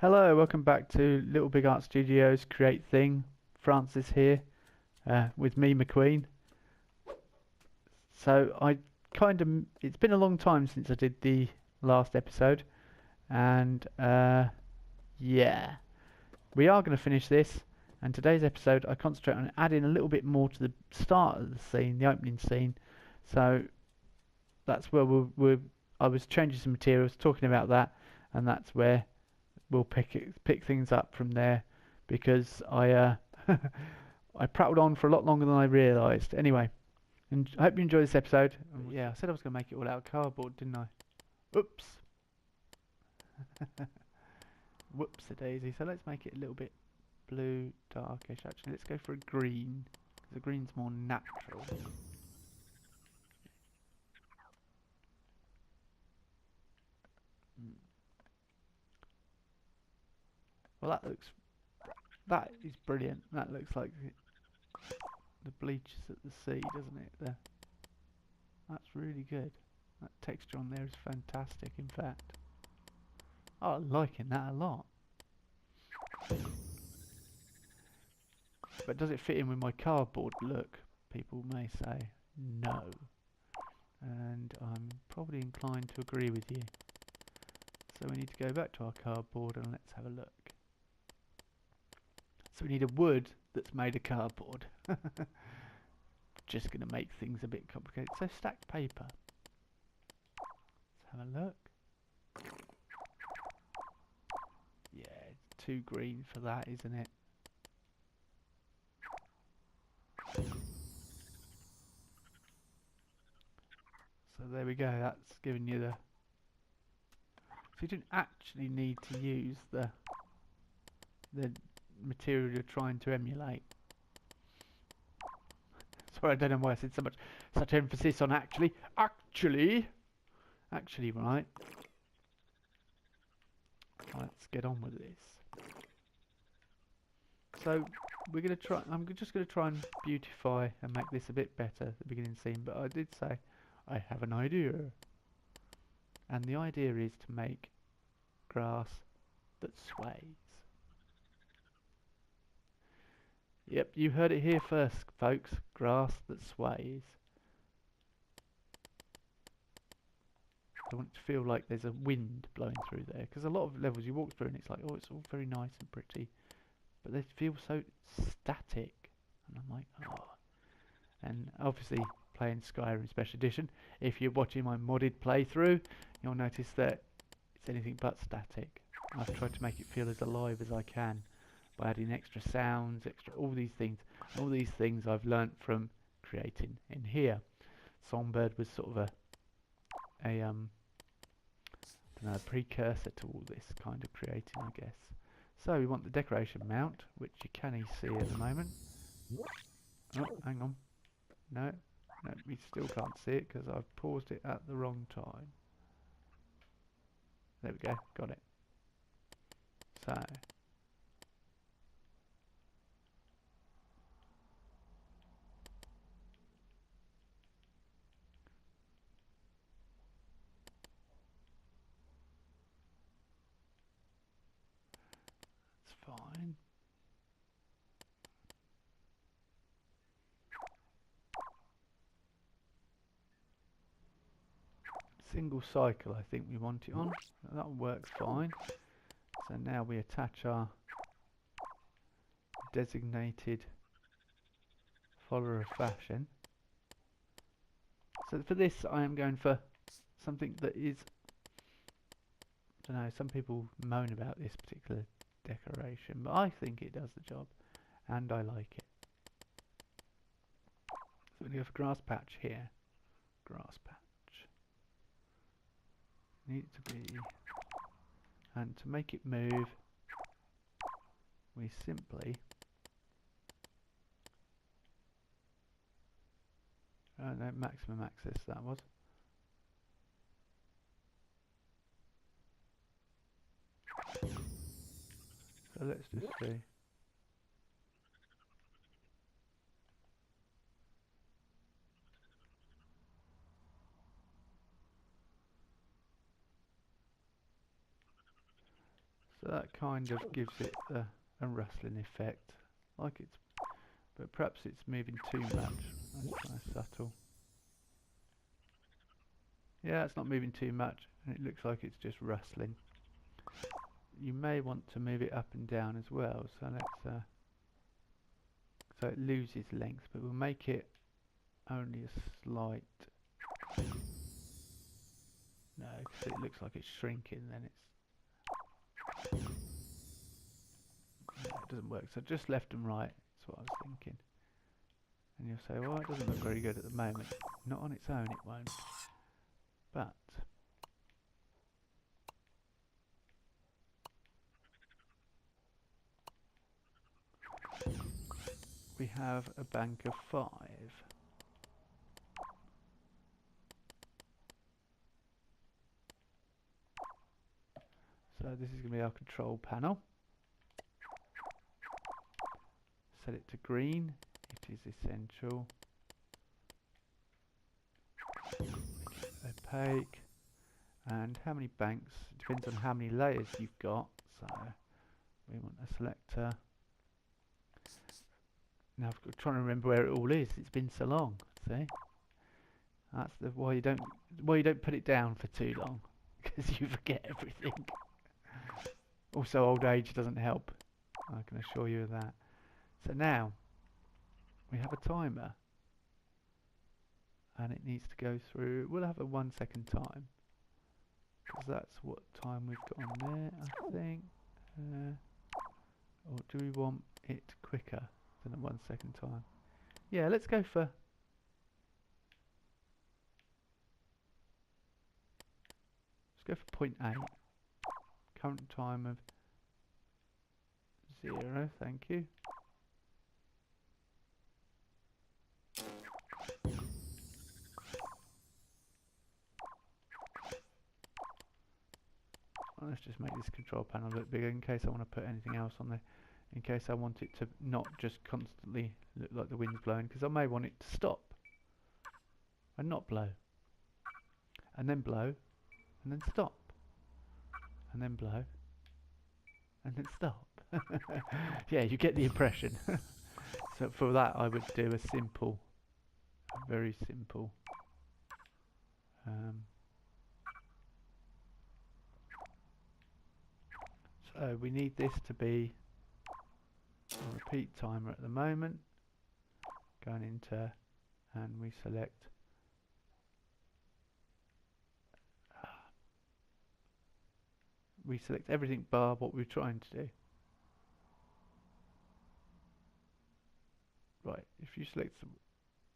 Hello, welcome back to LittleBigArt Studios Creatething. Francis here, with me, McQueen. So it's been a long time since I did the last episode, and yeah, we are going to finish this. And today's episode, I concentrate on adding a little bit more to the start of the scene, the opening scene. So that's where I was changing some materials, talking about that, and that's where we'll pick things up from there, because I I prattled on for a lot longer than I realised. Anyway, and I hope you enjoy this episode. Yeah, I said I was going to make it all out of cardboard, didn't I? Oops. Whoops-a-daisy. So let's make it a little bit blue, darkish. Actually, let's go for a green, because the green's more natural. Well, that is brilliant. That looks like the bleachers at the sea, doesn't it? There. That's really good. That texture on there is fantastic, in fact. Oh, I'm liking that a lot. But does it fit in with my cardboard look? People may say no. And I'm probably inclined to agree with you. So we need to go back to our cardboard and let's have a look. So we need a wood that's made of cardboard. Just going to make things a bit complicated. So stacked paper. Let's have a look. Yeah, it's too green for that, isn't it? So there we go, that's giving you the... So you don't actually need to use the material you're trying to emulate. Sorry, I don't know why I said such emphasis on actually. Actually, right. Let's get on with this. So we're gonna try. I'm just gonna try and beautify and make this a bit better at the beginning scene. But I did say I have an idea, and the idea is to make grass that sways. Yep, you heard it here first, folks. Grass that sways. I want it to feel like there's a wind blowing through there, because a lot of levels you walk through and it's like, oh, it's all very nice and pretty, but they feel so static, and I'm like, oh. And obviously, playing Skyrim Special Edition, if you're watching my modded playthrough, you'll notice that it's anything but static. I've tried to make it feel as alive as I can by adding extra sounds, all these things. All these things I've learnt from creating in here. Songbird was sort of a precursor to all this kind of creating, I guess. So we want the decoration mount, which you can't see at the moment. Oh, hang on. No, we still can't see it because I've paused it at the wrong time. There we go, got it. So it's fine. Single cycle, I think we want it on. That works fine. So now we attach our designated follower of fashion. So for this, I am going for something that is, I don't know, some people moan about this particular decoration, but I think it does the job, and I like it. So we're going to go for grass patch here. Grass patch. Needs to be, and to make it move, we simply no, maximum access that was. So let's just see. So that kind of gives it a rustling effect, like it's, but perhaps it's moving too much. That's kind of subtle. Yeah, it's not moving too much, and it looks like it's just rustling. You may want to move it up and down as well, so let's so it loses length, but we'll make it only a slight. No, because it looks like it's shrinking, then it's no, it doesn't work. So just left and right. That's what I was thinking. And you'll say, well, it doesn't look very good at the moment. Not on its own, it won't. But we have a bank of 5. So this is going to be our control panel. Set it to green. It is essential. Opaque. And how many banks? It depends on how many layers you've got. So we want a selector. Now I'm trying to remember where it all is. It's been so long. See, that's the why you don't put it down for too long, because you forget everything. Also, old age doesn't help. I can assure you of that. So now we have a timer, and it needs to go through. We'll have a 1 second time, because that's what time we've got on there, I think. Or do we want it quicker than a 1 second time? Yeah, let's go for. Let's go for 0.8. Current time of 0. Thank you. Let's just make this control panel a bit bigger in case I want to put anything else on there. In case I want it to not just constantly look like the wind's blowing, because I may want it to stop and not blow, and then blow, and then stop, and then blow, and then stop. Yeah, you get the impression. So for that I would do a simple, very simple so we need this to be a repeat timer at the moment. Going into, and we select everything bar what we're trying to do. Right, if you select the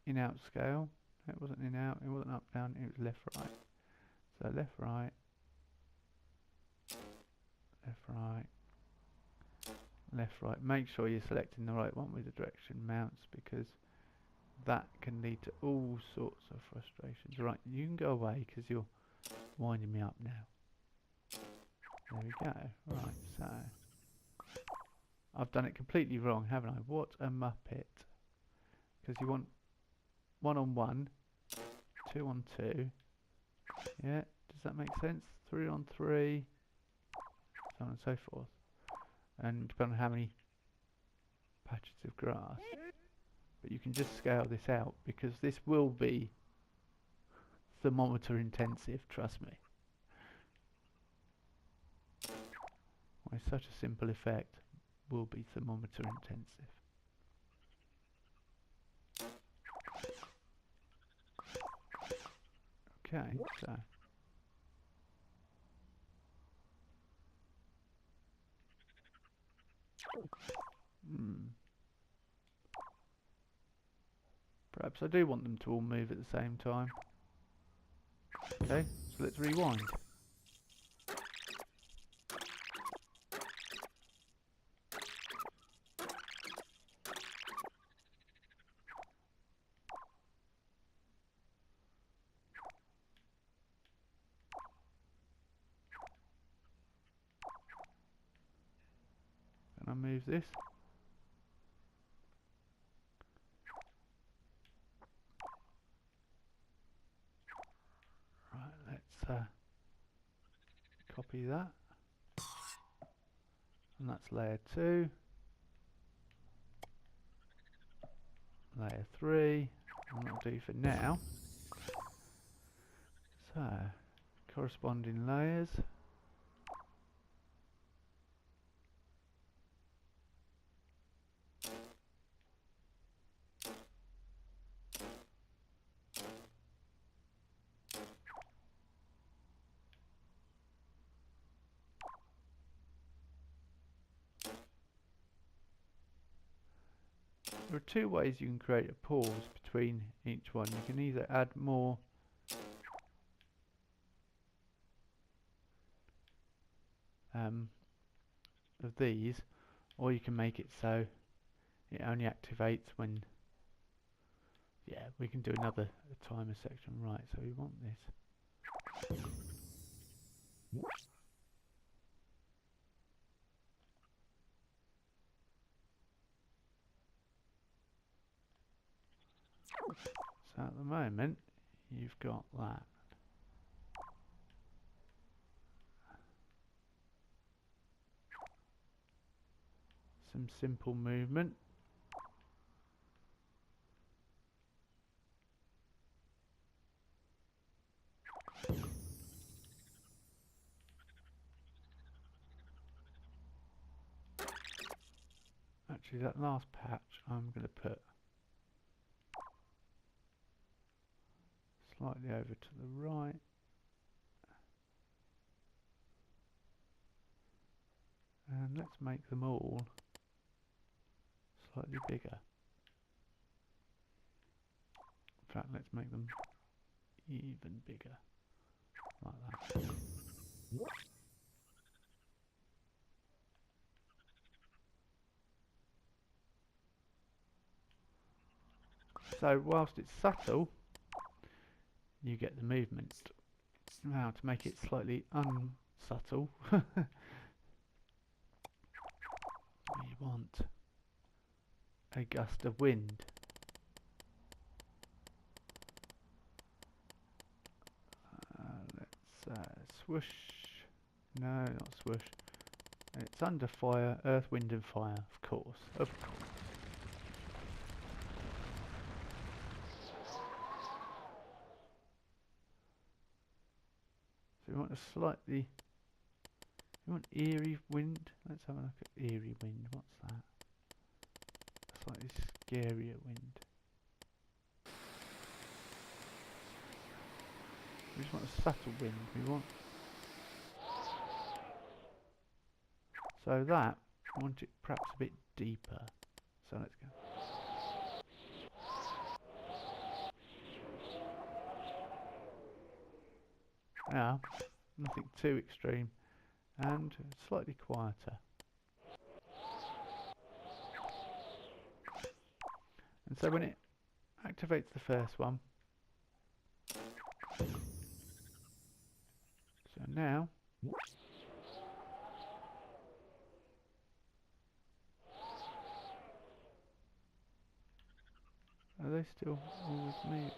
in-out scale, it wasn't in-out, it wasn't up, down, it was left, right. So left, right, left, right, left, right. Make sure you're selecting the right one with the direction mounts, because that can lead to all sorts of frustrations. Right, you can go away because you're winding me up now. There we go. Right, so I've done it completely wrong, haven't I? What a muppet. Because you want 1 on 1, 2 on 2. Yeah, does that make sense? 3 on 3, so on and so forth. And depending on how many patches of grass. But you can just scale this out, because this will be thermometer intensive, trust me. Why such a simple effect will be thermometer intensive. Okay, so perhaps I do want them to all move at the same time. Okay, so let's rewind. Can I move this? Right, let's copy that. And that's layer 2. Layer 3. And that'll do for now. So, corresponding layers. There are two ways you can create a pause between each one. You can either add more of these, or you can make it so it only activates when, yeah, we can do another timer section. Right, so we want this. So at the moment, you've got that. Some simple movement. Actually, that last patch I'm going to put slightly over to the right. And let's make them all slightly bigger. In fact, let's make them even bigger, like that. So whilst it's subtle, you get the movement. Now to make it slightly unsubtle, we want a gust of wind. Let's swoosh. No, not swoosh. It's under fire, earth, wind and fire, of course. Of course. So we want a slightly, we want eerie wind. Let's have a look at eerie wind. What's that? A slightly scarier wind. We just want a subtle wind. We want. So that, I want it perhaps a bit deeper. So let's go. Now, nothing too extreme, and slightly quieter. And so when it activates the first one, so now, are they still always moving?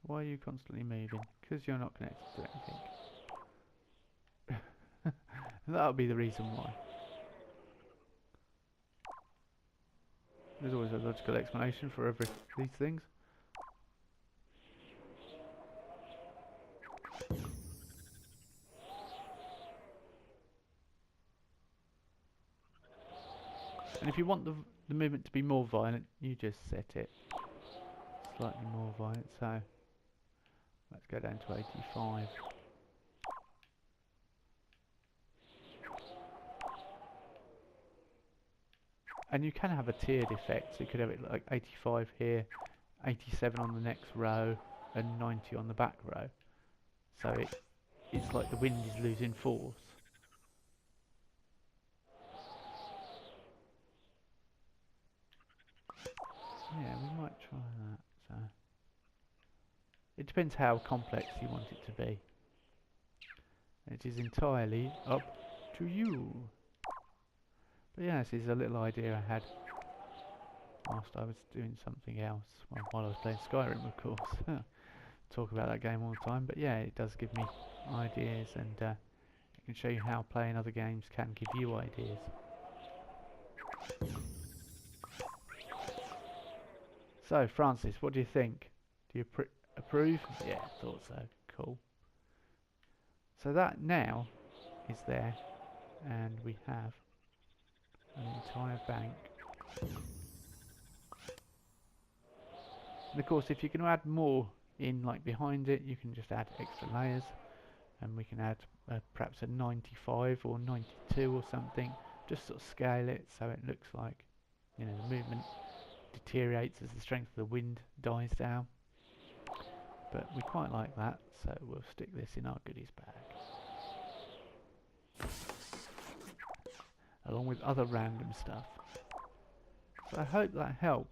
Why are you constantly moving? Because you're not connected to anything. That'll be the reason why. There's always a logical explanation for these things. And if you want the movement to be more violent, you just set it slightly more violent. So let's go down to 85. And you can have a tiered effect, so you could have it like 85 here, 87 on the next row, and 90 on the back row. So it's like the wind is losing force. Yeah, we might try that. So it depends how complex you want it to be. It is entirely up to you. But yeah, this is a little idea I had. whilst I was doing something else. Well, while I was playing Skyrim, of course. Talk about that game all the time, but yeah, it does give me ideas, and it can show you how playing other games can give you ideas. So, Francis, what do you think? Do you approve? Yeah, thought so. Cool. So that now is there, and we have an entire bank. And of course, if you're going to add more in, like behind it, you can just add extra layers, and we can add perhaps a 95 or 92 or something. Just sort of scale it so it looks like, you know, the movement deteriorates as the strength of the wind dies down. But we quite like that, so we'll stick this in our goodies bag, along with other random stuff. So I hope that helps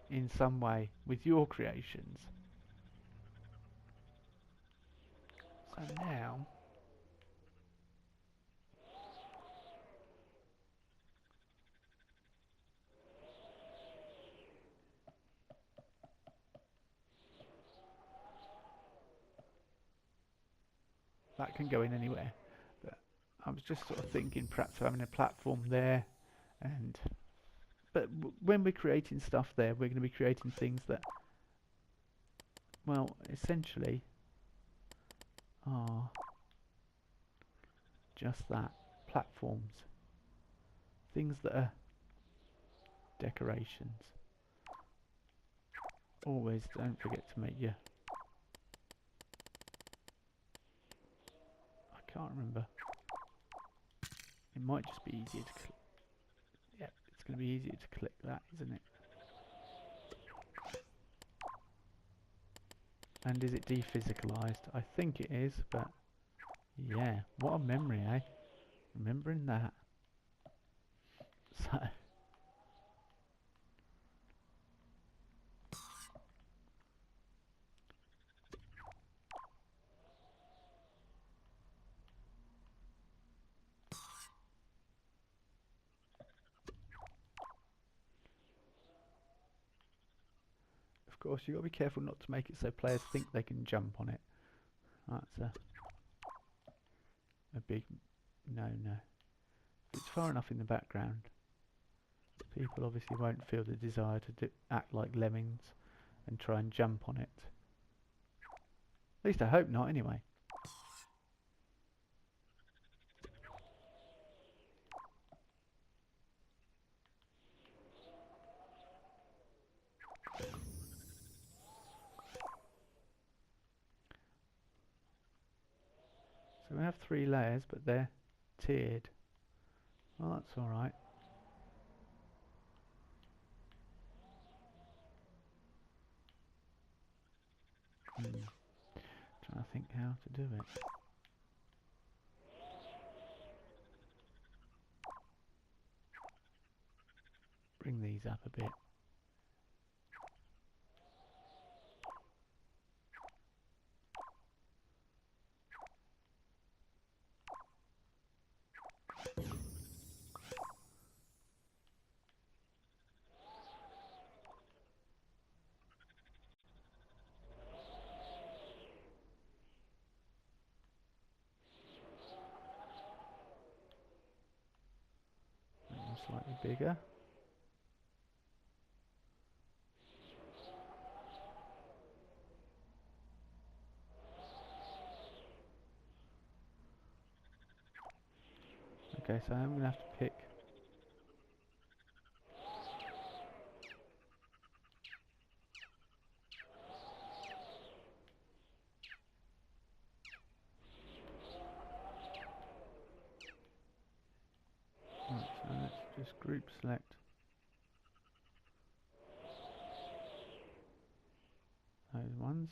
in some way with your creations. So now that can go in anywhere, but I was just sort of thinking perhaps having a platform there, and but when we're creating stuff there, we're going to be creating things that, well, essentially are just that, platforms, things that are decorations. Always don't forget to make your, I can't remember, it might just be easier to click. Yeah, it's going to be easier to click that, isn't it? And is it dephysicalized? I think it is, but yeah, what a memory, eh? Remembering that. So of course you've got to be careful not to make it so players think they can jump on it. That's a big no-no. If it's far enough in the background, people obviously won't feel the desire to act like lemmings and try and jump on it. At least I hope not, anyway. So we have 3 layers, but they're tiered. Well, that's alright. Trying to think how to do it. Bring these up a bit. Slightly bigger. Okay, so I'm going to have to pick. Right, so let's just group select. Those ones.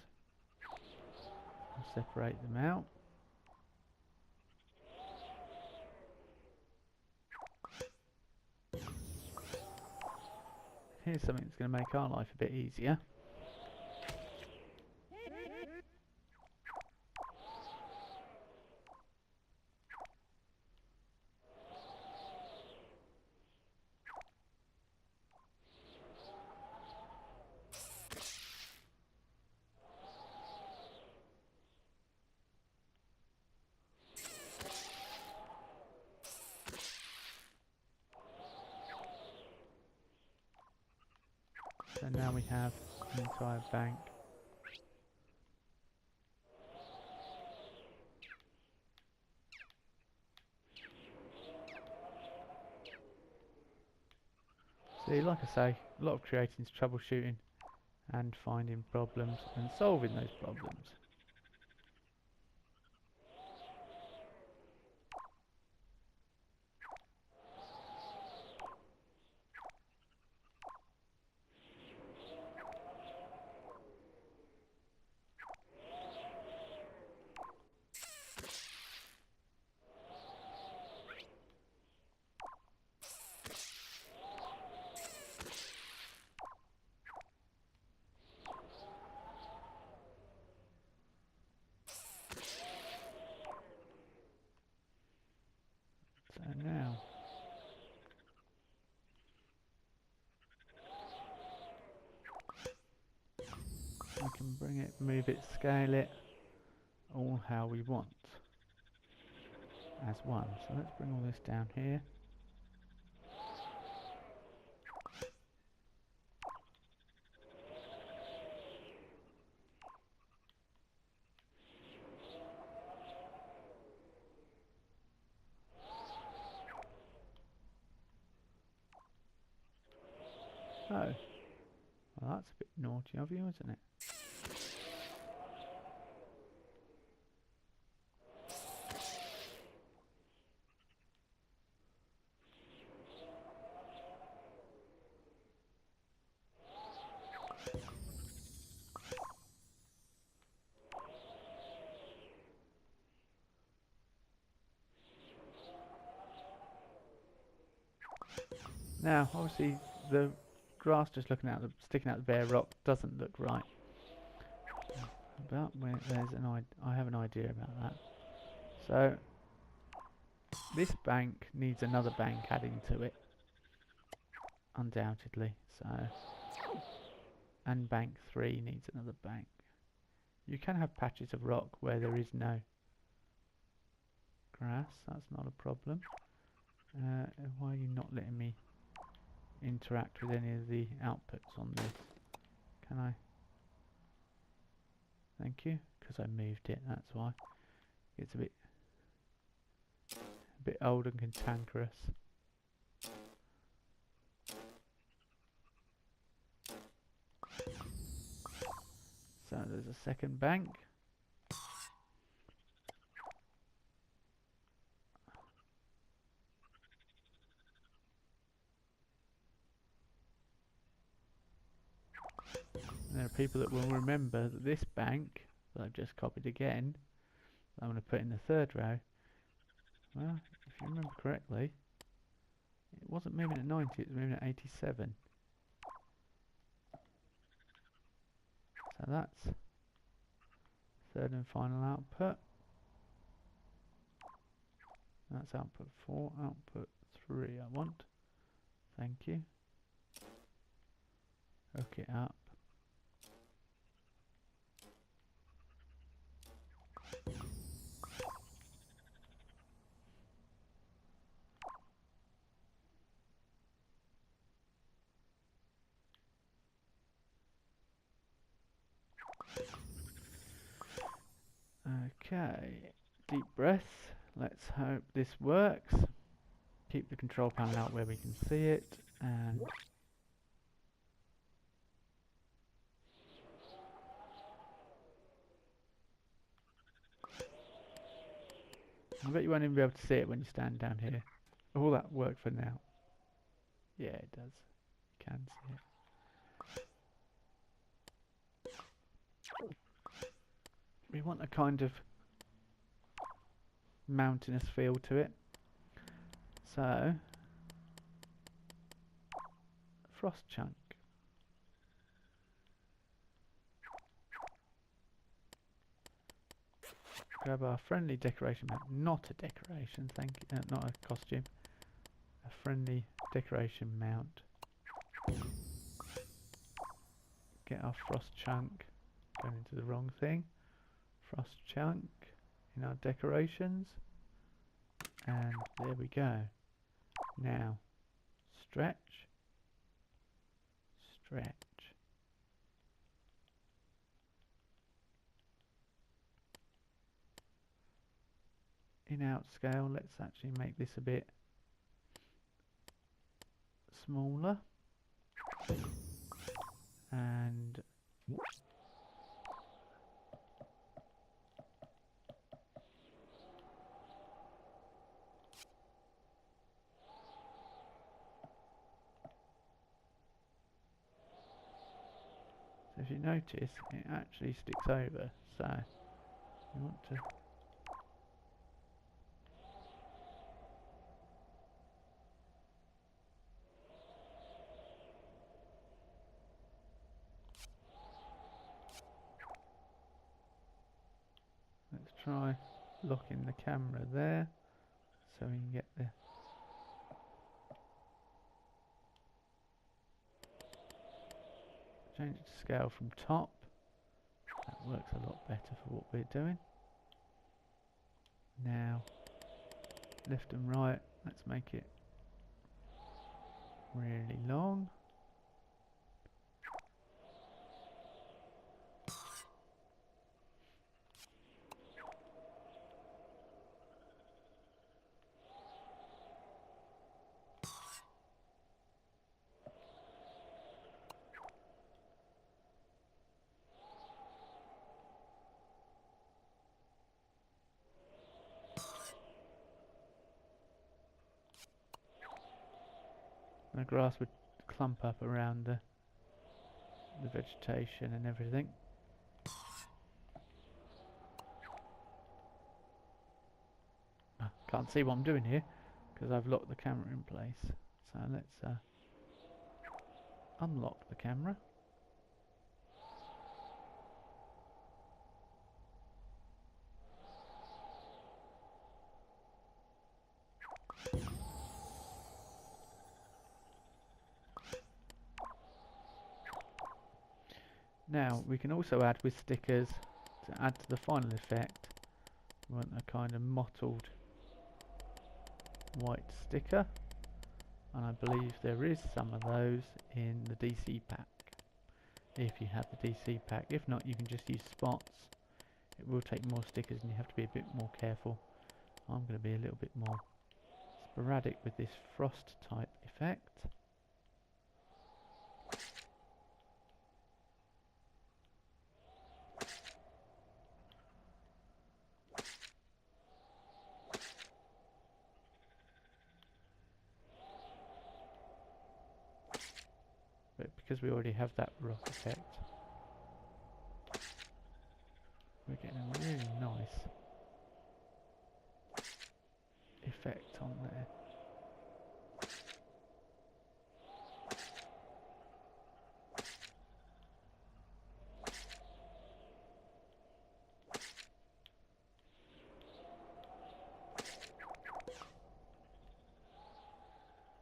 I'll separate them out. Here's something that's going to make our life a bit easier. So now we have an entire bank. See, like I say, a lot of creating is troubleshooting and finding problems and solving those problems. So now we can bring it, move it, scale it, all how we want as one. So let's bring all this down here. Oh, well, that's a bit naughty of you, isn't it? Now, obviously, the grass just looking out, sticking out the bare rock doesn't look right. But I have an idea about that. So this bank needs another bank adding to it, undoubtedly. So, and bank 3 needs another bank. You can have patches of rock where there is no grass. That's not a problem. Why are you not letting me interact with any of the outputs on this? Can I? Thank you, because I moved it, that's why. It's a bit old and cantankerous. So there's a second bank. And there are people that will remember that this bank that I've just copied again, that I'm going to put in the third row. Well, if you remember correctly, it wasn't moving at 90, it was moving at 87. So that's third and final output. That's output 4, output 3 I want. Thank you. Hook it up. Okay, deep breath. Let's hope this works. Keep the control panel out where we can see it, and I bet you won't even be able to see it when you stand down here. All that work for now. Yeah, it does. You can see it. We want a kind of mountainous feel to it. So, frost chunk. Grab our friendly decoration mount. Not a decoration, thank you. Not a costume. A friendly decoration mount. Get our frost chunk. Going into the wrong thing. Frost chunk in our decorations. And there we go. Now, stretch. Stretch. in out scale. Let's actually make this a bit smaller. And so if you notice, it actually sticks over, so you want to let's try locking the camera there so we can get the change it to scale from top. That works a lot better for what we're doing. Now left and right, let's make it really long. The grass would clump up around the vegetation and everything. Can't see what I'm doing here because I've locked the camera in place. So let's unlock the camera. Now we can also add with stickers to add to the final effect. We want a kind of mottled white sticker, and I believe there is some of those in the DC pack if you have the DC pack. If not, you can just use spots. It will take more stickers and you have to be a bit more careful. I'm going to be a little bit more sporadic with this frost type effect. But because we already have that rock effect, we're getting a really nice effect on there.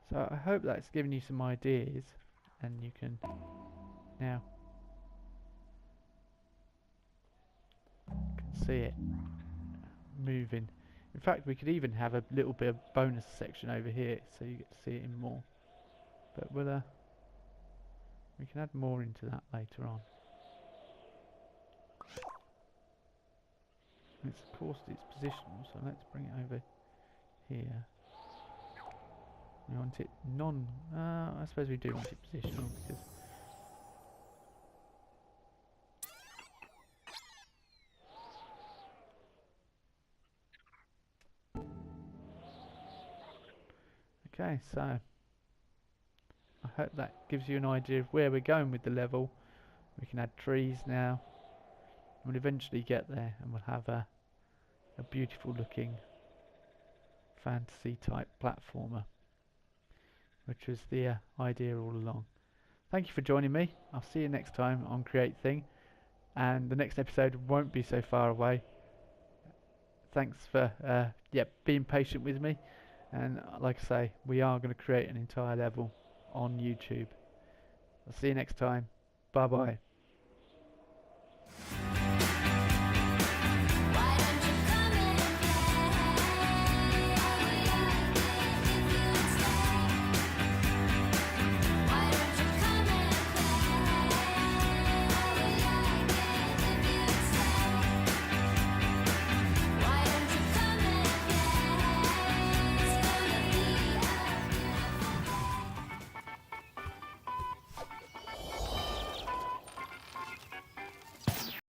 So I hope that's given you some ideas, and you can now see it moving. In fact, we could even have a little bit of bonus section over here so you get to see it in more. But we'll we can add more into that later on. It's of course its positional, so let's bring it over here. We want it I suppose we do want it positional because okay, so I hope that gives you an idea of where we're going with the level. We can add trees now. We'll eventually get there and we'll have a beautiful looking fantasy type platformer, which was the idea all along. Thank you for joining me. I'll see you next time on Creatething, and the next episode won't be so far away. Thanks for being patient with me, and like I say, we are going to create an entire level on YouTube. I'll see you next time. Bye bye.